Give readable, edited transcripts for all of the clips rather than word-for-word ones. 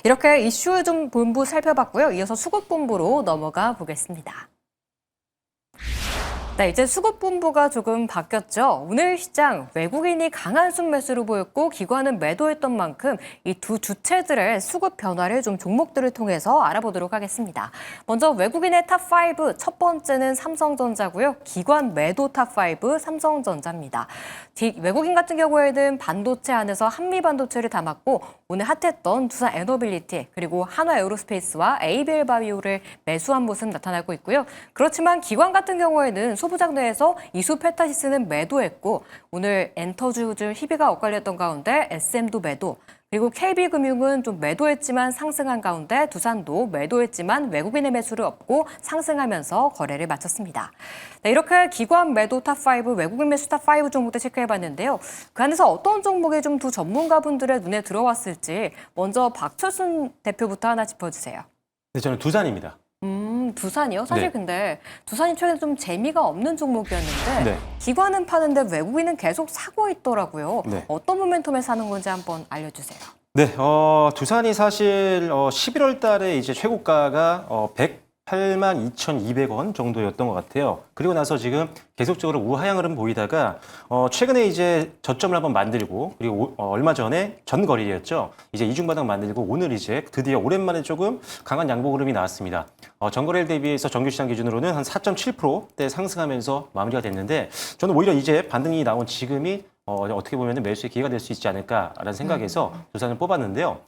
이렇게 이슈 좀 본부 살펴봤고요. 이어서 수급본부로 넘어가 보겠습니다. 네, 이제 수급본부가 조금 바뀌었죠. 오늘 시장 외국인이 강한 순매수를 보였고 기관은 매도했던 만큼 이 두 주체들의 수급 변화를 좀 종목들을 통해서 알아보도록 하겠습니다. 먼저 외국인의 탑5 첫 번째는 삼성전자고요. 기관 매도 탑5 삼성전자입니다. 외국인 같은 경우에는 반도체 안에서 한미반도체를 담았고 오늘 핫했던 두산 에너빌리티 그리고 한화 에어로스페이스와 ABL 바이오를 매수한 모습 나타나고 있고요. 그렇지만 기관 같은 경우에는 소부장 내에서 이수 페타시스는 매도했고 오늘 엔터주들 희비가 엇갈렸던 가운데 SM도 매도 그리고 KB금융은 좀 매도했지만 상승한 가운데 두산도 매도했지만 외국인의 매수를 얻고 상승하면서 거래를 마쳤습니다. 네, 이렇게 기관 매도 탑5, 외국인 매수 탑5 종목들 체크해봤는데요. 그 안에서 어떤 종목이 좀 두 전문가분들의 눈에 들어왔을지 먼저 박철순 대표부터 하나 짚어주세요. 네, 저는 두산입니다. 두산이요? 사실 네. 근데 두산이 최근에 좀 재미가 없는 종목이었는데 네. 기관은 파는데 외국인은 계속 사고 있더라고요. 네. 어떤 모멘텀에 사는 건지 한번 알려주세요. 네, 두산이 사실 11월 달에 이제 최고가가 108만 2,200원 정도였던 것 같아요. 그리고 나서 지금 계속적으로 우하향 흐름 보이다가 최근에 이제 저점을 한번 만들고 그리고 얼마 전에 전거래였죠. 이제 이중바닥 만들고 오늘 이제 드디어 오랜만에 조금 강한 양봉 흐름이 나왔습니다. 전거래일 대비해서 정규시장 기준으로는 한 4.7%대 상승하면서 마무리가 됐는데 저는 오히려 이제 반등이 나온 지금이 어떻게 보면 매수의 기회가 될 수 있지 않을까라는 생각에서 두산을 뽑았는데요.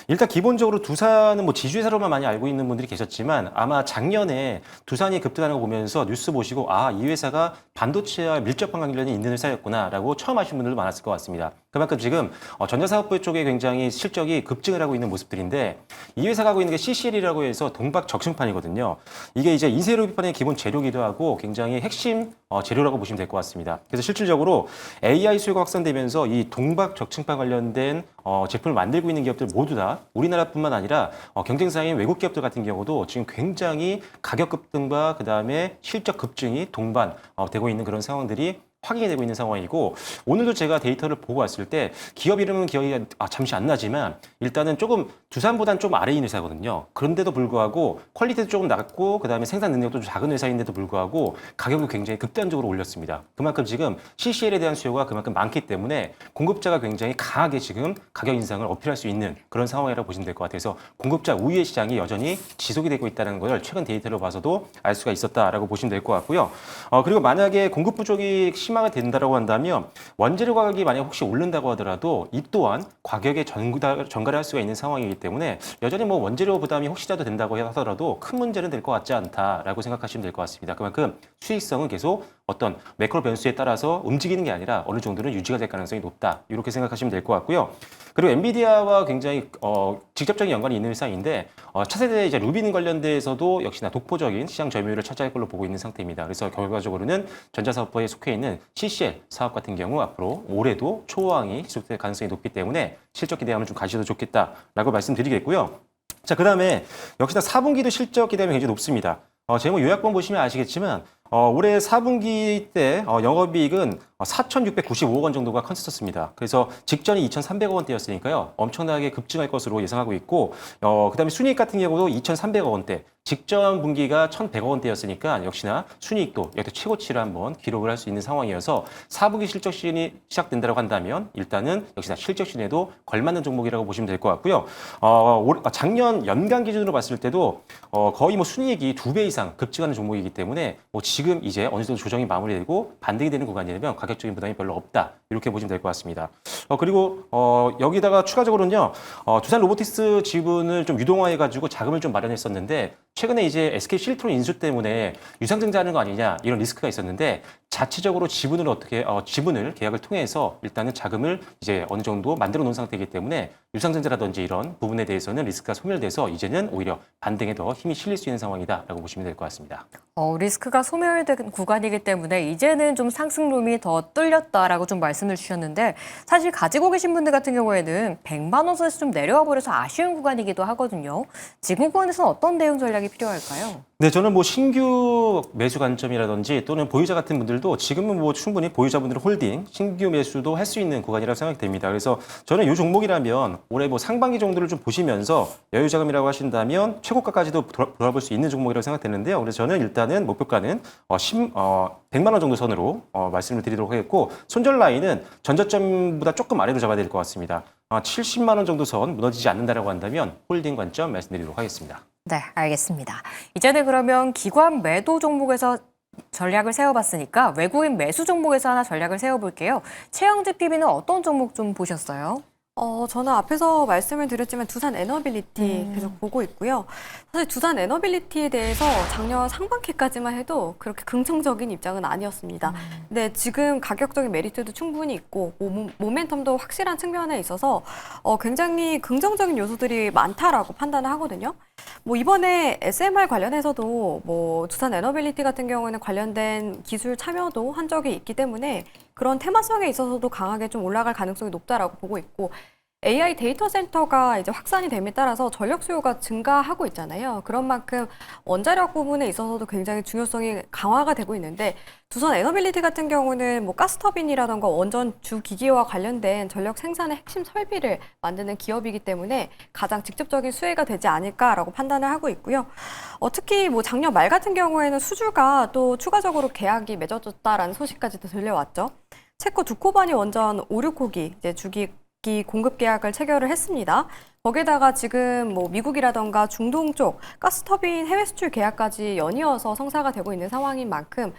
일단 기본적으로 두산은 뭐 지주회사로만 많이 알고 있는 분들이 계셨지만 아마 작년에 두산이 급등하는 거 보면서 뉴스 보시고 이 회사가 반도체와 밀접한 관련이 있는 회사였구나라고 처음 아신 분들도 많았을 것 같습니다. 그만큼 지금 전자사업부 쪽에 굉장히 실적이 급증을 하고 있는 모습들인데 이 회사가 하고 있는 게 CCL이라고 해서 동박 적층판이거든요. 이게 이제 인쇄로 비판의 기본 재료기도 하고 굉장히 핵심 재료라고 보시면 될 것 같습니다. 그래서 실질적으로 AI 수요가 확산되면서 이 동박 적층판 관련된 제품을 만들고 있는 기업들 모두 다 우리나라뿐만 아니라 경쟁사인 외국 기업들 같은 경우도 지금 굉장히 가격 급등과 그다음에 실적 급증이 동반 되고 있는 그런 상황들이 확인이 되고 있는 상황이고 오늘도 제가 데이터를 보고 왔을 때 기업 이름은 기억이 잠시 안 나지만 일단은 조금 두산보다는 좀 아래인 회사거든요. 그런데도 불구하고 퀄리티도 조금 낮고 그다음에 생산 능력도 좀 작은 회사인데도 불구하고 가격을 굉장히 극단적으로 올렸습니다. 그만큼 지금 CCL에 대한 수요가 그만큼 많기 때문에 공급자가 굉장히 강하게 지금 가격 인상을 어필할 수 있는 그런 상황이라고 보시면 될 것 같아서 공급자 우위의 시장이 여전히 지속이 되고 있다는 걸 최근 데이터로 봐서도 알 수가 있었다라고 보시면 될 것 같고요. 그리고 만약에 공급 부족이 심하게 된다고 한다면 원재료 가격이 만약 혹시 오른다고 하더라도 이 또한 가격에 전가를 할 수가 있는 상황이기 때문에 여전히 뭐 원재료 부담이 혹시라도 된다고 하더라도 큰 문제는 될 것 같지 않다라고 생각하시면 될 것 같습니다. 그만큼 수익성은 계속 어떤 매크로 변수에 따라서 움직이는 게 아니라 어느 정도는 유지가 될 가능성이 높다 이렇게 생각하시면 될 것 같고요. 그리고 엔비디아와 굉장히 직접적인 연관이 있는 회사인데 차세대 이제 루빈 관련돼서도 역시나 독보적인 시장 점유율을 차지할 걸로 보고 있는 상태입니다. 그래서 결과적으로는 전자사업부에 속해 있는 CCL 사업 같은 경우 앞으로 올해도 초호황이 지속될 가능성이 높기 때문에 실적 기대하면 좀 가시도 좋겠다라고 말씀드리겠고요. 자, 그다음에 역시나 4분기도 실적 기대하면 굉장히 높습니다. 제목 요약본 보시면 아시겠지만 올해 4분기 때 영업이익은 4,695억 원 정도가 컨센서스입니다. 그래서 직전이 2,300억 원대였으니까요. 엄청나게 급증할 것으로 예상하고 있고 그다음에 순이익 같은 경우도 2,300억 원대, 직전 분기가 1,100억 원대였으니까 역시나 순이익도 역대 최고치를 한번 기록을 할 수 있는 상황이어서 4분기 실적 시즌이 시작된다고 한다면 일단은 역시나 실적 시즌에도 걸맞는 종목이라고 보시면 될 것 같고요. 작년 연간 기준으로 봤을 때도 거의 뭐 순이익이 2배 이상 급증하는 종목이기 때문에 뭐 지금 이제 어느 정도 조정이 마무리되고 반등이 되는 구간이라면 가격적인 부담이 별로 없다 이렇게 보시면 될 것 같습니다. 그리고 여기다가 추가적으로는요 두산 로보틱스 지분을 좀 유동화해가지고 자금을 좀 마련했었는데 최근에 이제 SK 실트론 인수 때문에 유상증자하는 거 아니냐 이런 리스크가 있었는데 자체적으로 지분을 계약을 통해서 일단은 자금을 이제 어느 정도 만들어 놓은 상태이기 때문에 유상증자라든지 이런 부분에 대해서는 리스크가 소멸돼서 이제는 오히려 반등에 더 힘이 실릴 수 있는 상황이다라고 보시면 될 것 같습니다. 리스크가 소멸된 구간이기 때문에 이제는 좀 상승룸이 더 뚫렸다라고 좀 말씀을 주셨는데 사실 가지고 계신 분들 같은 경우에는 100만 원 선에서 좀 내려와 버려서 아쉬운 구간이기도 하거든요. 지금 구간에서는 어떤 대응 전략이 필요할까요? 네, 저는 뭐 신규 매수 관점이라든지 또는 보유자 같은 분들도 지금은 뭐 충분히 보유자분들은 홀딩, 신규 매수도 할 수 있는 구간이라고 생각이 됩니다. 그래서 저는 이 종목이라면 올해 뭐 상반기 정도를 좀 보시면서 여유 자금이라고 하신다면 최고가까지도 돌아볼 수 있는 종목이라고 생각되는데요. 그래서 저는 일단은 목표가는 100만 원 정도 선으로 말씀을 드리도록 하겠고, 손절 라인은 전저점보다 조금 아래로 잡아야 될 것 같습니다. 70만 원 정도 선 무너지지 않는다라고 한다면 홀딩 관점 말씀드리도록 하겠습니다. 네, 알겠습니다. 이제는 그러면 기관 매도 종목에서 전략을 세워봤으니까 외국인 매수 종목에서 하나 전략을 세워볼게요. 최영지 PB는 어떤 종목 좀 보셨어요? 저는 앞에서 말씀을 드렸지만 두산 에너빌리티 계속 보고 있고요. 사실 두산 에너빌리티에 대해서 작년 상반기까지만 해도 그렇게 긍정적인 입장은 아니었습니다. 근데 지금 가격적인 메리트도 충분히 있고 모멘텀도 확실한 측면에 있어서 굉장히 긍정적인 요소들이 많다라고 판단을 하거든요. 뭐 이번에 SMR 관련해서도 뭐 두산 에너빌리티 같은 경우에는 관련된 기술 참여도 한 적이 있기 때문에 그런 테마성에 있어서도 강하게 좀 올라갈 가능성이 높다라고 보고 있고, AI 데이터 센터가 이제 확산이 됨에 따라서 전력 수요가 증가하고 있잖아요. 그런 만큼 원자력 부분에 있어서도 굉장히 중요성이 강화가 되고 있는데, 두산 에너빌리티 같은 경우는 뭐 가스터빈이라던가 원전 주 기기와 관련된 전력 생산의 핵심 설비를 만드는 기업이기 때문에 가장 직접적인 수혜가 되지 않을까라고 판단을 하고 있고요. 특히 뭐 작년 말 같은 경우에는 수주가 또 추가적으로 계약이 맺어졌다라는 소식까지도 들려왔죠. 체코 두코바니 원전 5, 6호기 이제 주기기 공급 계약을 체결을 했습니다. 거기다가 지금 뭐 미국이라던가 중동 쪽 가스터빈 해외 수출 계약까지 연이어서 성사가 되고 있는 상황인 만큼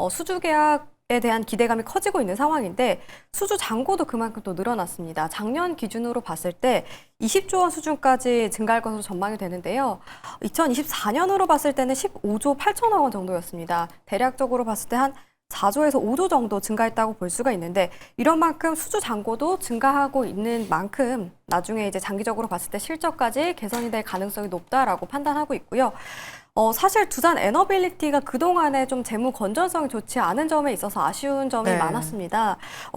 수주 계약에 대한 기대감이 커지고 있는 상황인데, 수주 잔고도 그만큼 또 늘어났습니다. 작년 기준으로 봤을 때 20조 원 수준까지 증가할 것으로 전망이 되는데요. 2024년으로 봤을 때는 15조 8천억 원 정도였습니다. 대략적으로 봤을 때 한 4조에서 5조 정도 증가했다고 볼 수가 있는데, 이런 만큼 수주 잔고도 증가하고 있는 만큼 나중에 이제 장기적으로 봤을 때 실적까지 개선이 될 가능성이 높다라고 판단하고 있고요. 사실 두산 에너빌리티가 그동안에 좀 재무 건전성이 좋지 않은 점에 있어서 아쉬운 점이 네. 많았습니다.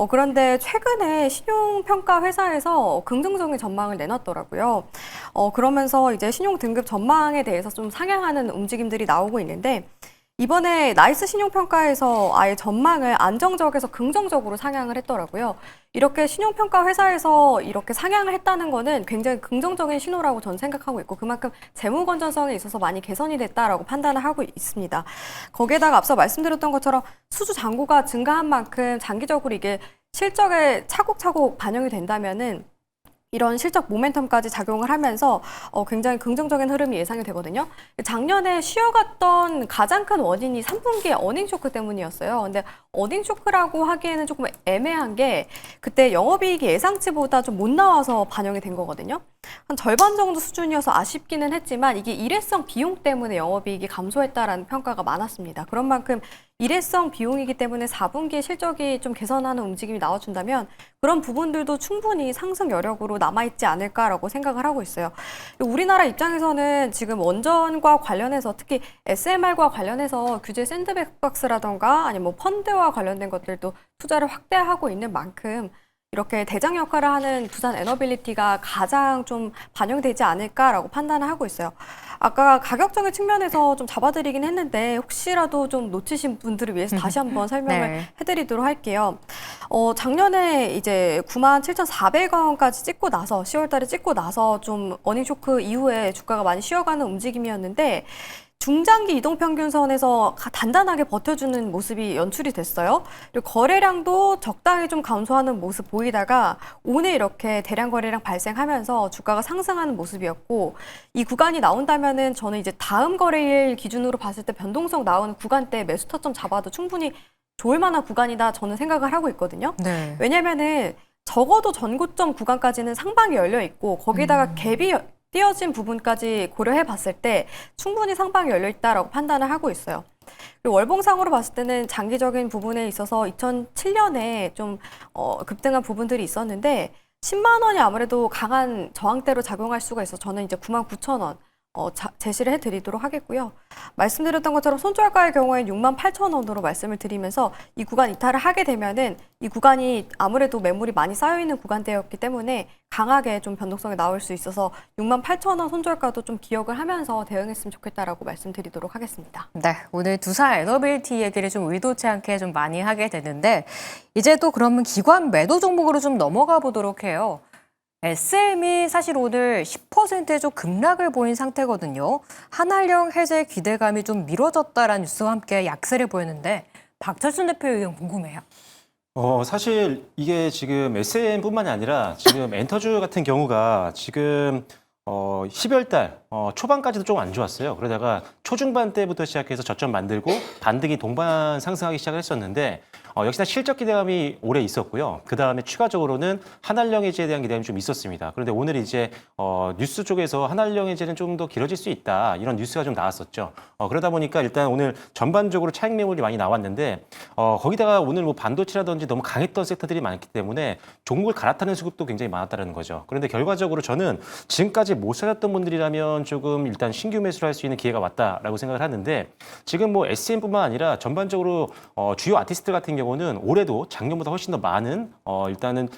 그런데 최근에 신용평가 회사에서 긍정적인 전망을 내놨더라고요. 그러면서 이제 신용 등급 전망에 대해서 좀 상향하는 움직임들이 나오고 있는데, 이번에 나이스 신용평가에서 아예 전망을 안정적에서 긍정적으로 상향을 했더라고요. 이렇게 신용평가 회사에서 이렇게 상향을 했다는 거는 굉장히 긍정적인 신호라고 저는 생각하고 있고, 그만큼 재무 건전성에 있어서 많이 개선이 됐다라고 판단을 하고 있습니다. 거기에다가 앞서 말씀드렸던 것처럼 수주 잔고가 증가한 만큼 장기적으로 이게 실적에 차곡차곡 반영이 된다면은 이런 실적 모멘텀까지 작용을 하면서 굉장히 긍정적인 흐름이 예상이 되거든요. 작년에 쉬어갔던 가장 큰 원인이 3분기에 어닝 쇼크 때문이었어요. 근데 어닝 쇼크라고 하기에는 조금 애매한 게, 그때 영업이익이 예상치보다 좀 못 나와서 반영이 된 거거든요. 한 절반 정도 수준이어서 아쉽기는 했지만 이게 일회성 비용 때문에 영업이익이 감소했다라는 평가가 많았습니다. 그런 만큼 일회성 비용이기 때문에 4분기에 실적이 좀 개선하는 움직임이 나와준다면 그런 부분들도 충분히 상승 여력으로 남아있지 않을까라고 생각을 하고 있어요. 우리나라 입장에서는 지금 원전과 관련해서 특히 SMR과 관련해서 규제 샌드백박스라던가 아니면 뭐 펀드와 관련된 것들도 투자를 확대하고 있는 만큼 이렇게 대장 역할을 하는 두산 에너빌리티가 가장 좀 반영되지 않을까라고 판단을 하고 있어요. 아까 가격적인 측면에서 좀 잡아드리긴 했는데 혹시라도 좀 놓치신 분들을 위해서 다시 한번 설명을 네. 해드리도록 할게요. 작년에 이제 97,400원까지 찍고 나서 10월 달에 찍고 나서 좀 어닝 쇼크 이후에 주가가 많이 쉬어가는 움직임이었는데, 중장기 이동평균선에서 단단하게 버텨주는 모습이 연출이 됐어요. 그리고 거래량도 적당히 좀 감소하는 모습 보이다가 오늘 이렇게 대량 거래량 발생하면서 주가가 상승하는 모습이었고, 이 구간이 나온다면은 저는 이제 다음 거래일 기준으로 봤을 때 변동성 나오는 구간대 매수 타점 잡아도 충분히 좋을 만한 구간이다 저는 생각을 하고 있거든요. 네. 왜냐면은 적어도 전고점 구간까지는 상방이 열려 있고 거기다가 갭이 띄어진 부분까지 고려해 봤을 때 충분히 상방이 열려 있다라고 판단을 하고 있어요. 그리고 월봉상으로 봤을 때는 장기적인 부분에 있어서 2007년에 좀 급등한 부분들이 있었는데 10만 원이 아무래도 강한 저항대로 작용할 수가 있어서 저는 이제 99,000원 제시를 해드리도록 하겠고요. 말씀드렸던 것처럼 손절가의 경우에는 68,000원으로 말씀을 드리면서 이 구간 이탈을 하게 되면은 이 구간이 아무래도 매물이 많이 쌓여있는 구간대였기 때문에 강하게 좀 변동성이 나올 수 있어서 68,000원 손절가도 좀 기억을 하면서 대응했으면 좋겠다라고 말씀드리도록 하겠습니다. 네, 오늘 두산 에너빌티 얘기를 좀 의도치 않게 좀 많이 하게 되는데 이제 또 그러면 기관 매도 종목으로 좀 넘어가 보도록 해요. SM이 사실 오늘 10%의 좀 급락을 보인 상태거든요. 한한령 해제 기대감이 좀 미뤄졌다라는 뉴스와 함께 약세를 보였는데 박철순 대표의 의견 궁금해요. 사실 이게 지금 SM뿐만이 아니라 지금 엔터주 같은 경우가 지금 12월 달 초반까지도 좀 안 좋았어요. 그러다가 초중반 때부터 시작해서 저점 만들고 반등이 동반 상승하기 시작을 했었는데 역시나 실적 기대감이 오래 있었고요. 그 다음에 추가적으로는 한한령 해제에 대한 기대감이 좀 있었습니다. 그런데 오늘 이제 뉴스 쪽에서 한한령 해제는 좀 더 길어질 수 있다 이런 뉴스가 좀 나왔었죠. 그러다 보니까 일단 오늘 전반적으로 차익 매물이 많이 나왔는데 거기다가 오늘 뭐 반도체라든지 너무 강했던 섹터들이 많기 때문에 종목을 갈아타는 수급도 굉장히 많았다는 거죠. 그런데 결과적으로 저는 지금까지 못 사셨던 분들이라면 조금 일단 신규 매수를 할 수 있는 기회가 왔다라고 생각을 하는데 지금 뭐 SM뿐만 아니라 전반적으로 주요 아티스트 같은 경우는 올해도 작년보다 훨씬 더 많은 일단은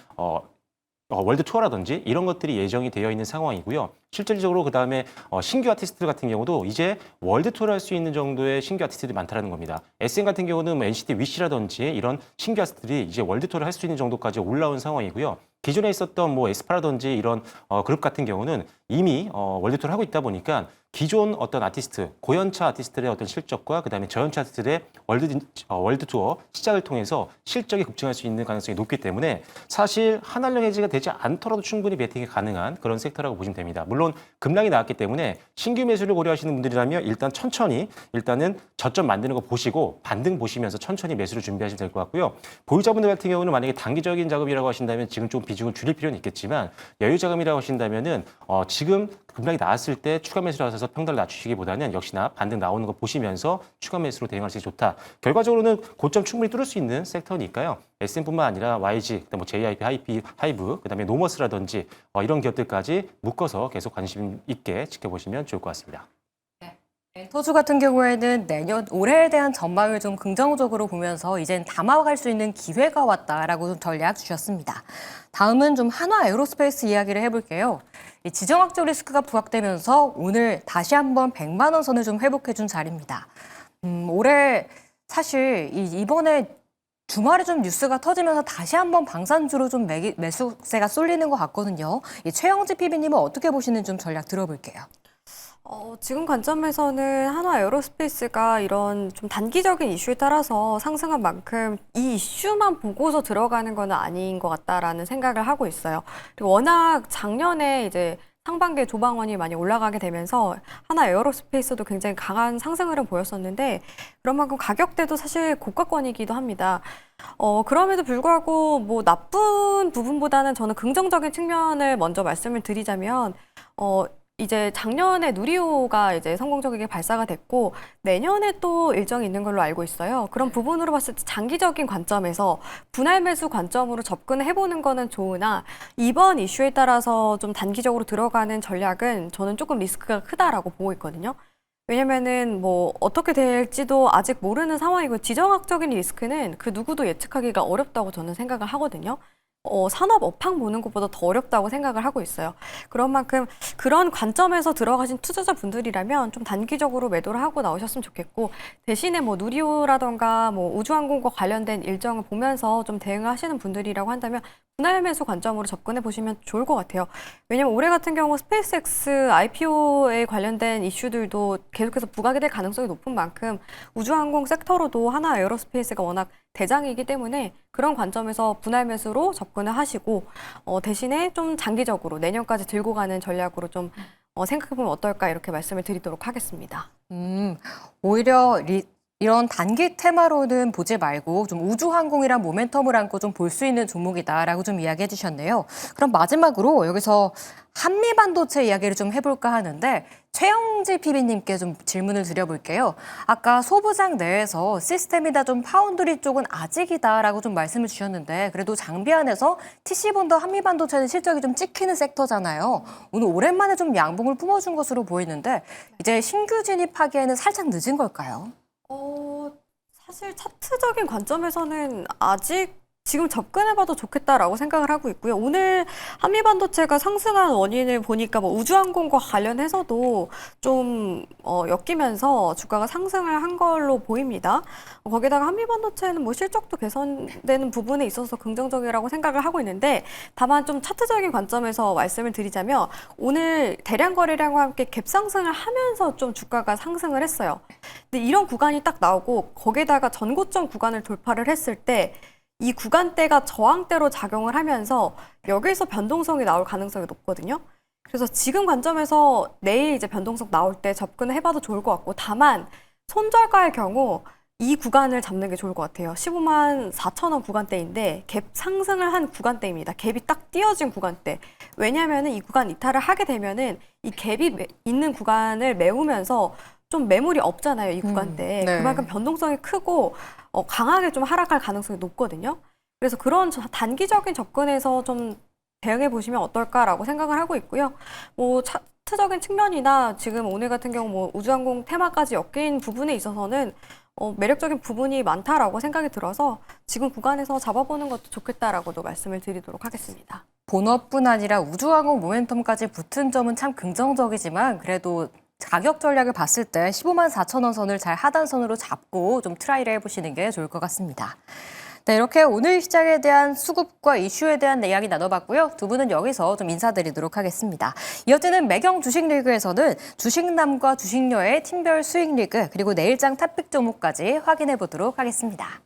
월드 투어라든지 이런 것들이 예정이 되어 있는 상황이고요. 실질적으로 그다음에 신규 아티스트들 같은 경우도 이제 월드 투어를 할 수 있는 정도의 신규 아티스트들이 많다는 겁니다. SM 같은 경우는 뭐 NCT 위시라든지 이런 신규 아티스트들이 이제 월드 투어를 할 수 있는 정도까지 올라온 상황이고요. 기존에 있었던 뭐 에스파라든지 이런 그룹 같은 경우는 이미 월드 투어를 하고 있다 보니까 기존 어떤 아티스트, 고연차 아티스트들의 어떤 실적과 그다음에 저연차 아티스트들의 월드 투어 시작을 통해서 실적이 급증할 수 있는 가능성이 높기 때문에 사실 한한령 해지가 되지 않더라도 충분히 베팅이 가능한 그런 섹터라고 보시면 됩니다. 물론 급락이 나왔기 때문에 신규 매수를 고려하시는 분들이라면 일단 천천히 일단은 저점 만드는 거 보시고 반등 보시면서 천천히 매수를 준비하시면 될 것 같고요. 보유자분들 같은 경우는 만약에 단기적인 작업이라고 하신다면 지금 좀 비중을 줄일 필요는 있겠지만 여유 자금이라고 하신다면은 지금 급락이 나왔을 때 추가 매수를 하셔서 평단을 낮추시기보다는 역시나 반등 나오는 거 보시면서 추가 매수로 대응하시기 좋다. 결과적으로는 고점 충분히 뚫을 수 있는 섹터니까요. SM뿐만 아니라 YG, 그다음 뭐 JYP, 하이브, 그다음에 노머스라든지 이런 기업들까지 묶어서 계속 관심 있게 지켜보시면 좋을 것 같습니다. 엔터주 같은 경우에는 올해에 대한 전망을 좀 긍정적으로 보면서 이젠 담아갈 수 있는 기회가 왔다라고 좀 전략 주셨습니다. 다음은 좀 한화 에어로스페이스 이야기를 해볼게요. 이 지정학적 리스크가 부각되면서 오늘 다시 한번 100만 원 선을 좀 회복해준 자리입니다. 올해 사실 이번에 주말에 좀 뉴스가 터지면서 다시 한번 방산주로 좀 매수세가 쏠리는 것 같거든요. 이 최영지 PB님은 어떻게 보시는지 좀 전략 들어볼게요. 지금 관점에서는 한화 에어로스페이스가 이런 좀 단기적인 이슈에 따라서 상승한 만큼 이 이슈만 보고서 들어가는 건 아닌 것 같다라는 생각을 하고 있어요. 그리고 워낙 작년에 이제 상반기에 조방원이 많이 올라가게 되면서 한화 에어로스페이스도 굉장히 강한 상승 흐름 보였었는데 그런 만큼 가격대도 사실 고가권이기도 합니다. 그럼에도 불구하고 뭐 나쁜 부분보다는 저는 긍정적인 측면을 먼저 말씀을 드리자면 이제 작년에 누리호가 이제 성공적이게 발사가 됐고 내년에 또 일정이 있는 걸로 알고 있어요. 그런 부분으로 봤을 때 장기적인 관점에서 분할 매수 관점으로 접근을 해보는 거는 좋으나 이번 이슈에 따라서 좀 단기적으로 들어가는 전략은 저는 조금 리스크가 크다라고 보고 있거든요. 왜냐면은 뭐 어떻게 될지도 아직 모르는 상황이고 지정학적인 리스크는 그 누구도 예측하기가 어렵다고 저는 생각을 하거든요. 산업 업황 보는 것보다 더 어렵다고 생각을 하고 있어요. 그런 만큼 그런 관점에서 들어가신 투자자분들이라면 좀 단기적으로 매도를 하고 나오셨으면 좋겠고 대신에 뭐 누리호라던가 뭐 우주항공과 관련된 일정을 보면서 좀 대응을 하시는 분들이라고 한다면 분할 매수 관점으로 접근해 보시면 좋을 것 같아요. 왜냐면 올해 같은 경우 스페이스X IPO에 관련된 이슈들도 계속해서 부각이 될 가능성이 높은 만큼 우주항공 섹터로도 한화 에어로스페이스가 워낙 대장이기 때문에 그런 관점에서 분할 매수로 접근을 하시고 대신에 좀 장기적으로 내년까지 들고 가는 전략으로 좀 생각해보면 어떨까 이렇게 말씀을 드리도록 하겠습니다. 오히려 이런 단기 테마로는 보지 말고 좀 우주항공이란 모멘텀을 안고 좀 볼 수 있는 종목이다라고 좀 이야기해 주셨네요. 그럼 마지막으로 여기서 한미반도체 이야기를 좀 해볼까 하는데 최영지 PB님께 좀 질문을 드려볼게요. 아까 소부장 내에서 시스템이다 좀 파운드리 쪽은 아직이다라고 좀 말씀을 주셨는데 그래도 장비 안에서 TC본더 한미반도체는 실적이 좀 찍히는 섹터잖아요. 오늘 오랜만에 좀 양봉을 뿜어준 것으로 보이는데 이제 신규 진입하기에는 살짝 늦은 걸까요? 사실 차트적인 관점에서는 아직 지금 접근해봐도 좋겠다라고 생각을 하고 있고요. 오늘 한미반도체가 상승한 원인을 보니까 뭐 우주항공과 관련해서도 좀 엮이면서 주가가 상승을 한 걸로 보입니다. 거기다가 한미반도체는 뭐 실적도 개선되는 부분에 있어서 긍정적이라고 생각을 하고 있는데 다만 좀 차트적인 관점에서 말씀을 드리자면 오늘 대량 거래량과 함께 갭 상승을 하면서 좀 주가가 상승을 했어요. 근데 이런 구간이 딱 나오고 거기에다가 전고점 구간을 돌파를 했을 때 이 구간대가 저항대로 작용을 하면서 여기서 변동성이 나올 가능성이 높거든요. 그래서 지금 관점에서 내일 이제 변동성 나올 때 접근을 해봐도 좋을 것 같고 다만 손절가의 경우 이 구간을 잡는 게 좋을 것 같아요. 15만 4천 원 구간대인데 갭 상승을 한 구간대입니다. 갭이 딱 띄어진 구간대. 왜냐하면 이 구간 이탈을 하게 되면은 이 갭이 있는 구간을 메우면서 좀 매물이 없잖아요, 이 구간대. 네. 그만큼 변동성이 크고 강하게 좀 하락할 가능성이 높거든요. 그래서 그런 단기적인 접근에서 좀 대응해 보시면 어떨까라고 생각을 하고 있고요. 뭐 차트적인 측면이나 지금 오늘 같은 경우 뭐 우주항공 테마까지 엮인 부분에 있어서는 매력적인 부분이 많다라고 생각이 들어서 지금 구간에서 잡아보는 것도 좋겠다라고도 말씀을 드리도록 하겠습니다. 본업뿐 아니라 우주항공 모멘텀까지 붙은 점은 참 긍정적이지만 그래도 가격 전략을 봤을 때 15만 4천 원 선을 잘 하단선으로 잡고 좀 트라이를 해보시는 게 좋을 것 같습니다. 네, 이렇게 오늘 시장에 대한 수급과 이슈에 대한 이야기 나눠봤고요. 두 분은 여기서 좀 인사드리도록 하겠습니다. 이어지는 매경 주식리그에서는 주식남과 주식녀의 팀별 수익리그 그리고 내일장 탑픽 종목까지 확인해 보도록 하겠습니다.